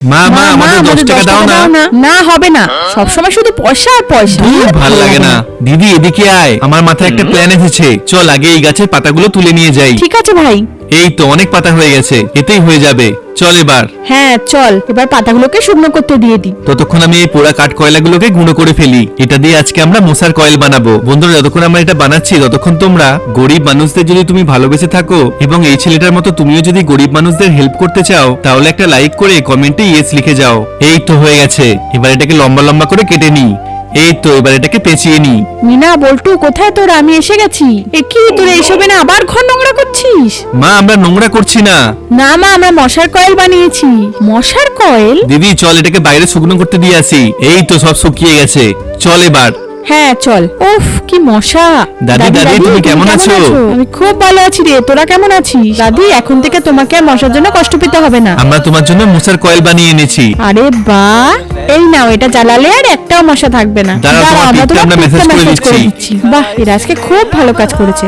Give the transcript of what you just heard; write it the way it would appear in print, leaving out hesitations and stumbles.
মা মা আমাদের 10 টাকা দাও না। না হবে না, সবসময় শুধু পয়সা আর পয়সা। ভাল লাগে না। দিদি এদিকে আয়, আমার মাথায় একটা প্ল্যান এসেছে। চল আগে এই গাছের পাতাগুলো তুলে নিয়ে যাই। ঠিক আছে ভাই। এই তো অনেক পাতা হয়ে গেছে, এতেই হয়ে যাবে। চল এবার। হ্যাঁ চল, এবার পাতাগুলোকে শুকনো করতে দিয়ে দিই। ততক্ষণ আমি এই পোড়া কাঠ কয়লাগুলোকে গুঁড়ো করে ফেলি। এটা দিয়ে আজকে আমরা মশার কয়েল বানাবো। বন্ধুরা যতক্ষণ আমরা এটা বানাচ্ছি ততক্ষণ তোমরা গরিব মানুষদের যদি তুমি ভালোবেসে থাকো এবং এই ছেলেটার মতো তুমিও যদি গরিব মানুষদের হেল্প করতে চাও তাহলে একটা লাইক করে কমেন্টে ইয়েস লিখে যাও। এই তো হয়ে গেছে, এবার এটাকে লম্বা লম্বা করে কেটে নি। এই তো এবার এটাকে পেঁচিয়ে নি। মিনা বল্টু কোথায় তোরা? আমি এসে গেছি। এ কি তোরা এসবে না আবার ঘর নোংরা করছিস? মা আমরা নোংরা করছি না। না মা, আমরা মশার কয়েল বানিয়েছি। মশার কয়েল? দিদি চল এটাকে বাইরে শুকনো করতে দিয়ে আসি। এই তো সব শুকিয়ে গেছে, চল এবার। হ্যাঁ চল। উফ কি মশা। দাদি, দাদি, তুমি কেমন আছো? আমি খুব ভালো আছি রে, তোরা কেমন আছিস? দাদি এখন থেকে তোমাকে আর মশার জন্য কষ্ট পেতে হবে না। আমরা তোমার জন্য মশার কয়েল বানিয়ে এনেছি। আরে বাহ, এই নাও, এটা জ্বালালে আর একটাও মশা থাকবে না। দাঁড়াও, তোমার আমরা পিঠটা আমরা মেসেজ করে দিচ্ছি। বাহ, এরা আজকে খুব ভালো কাজ করেছে।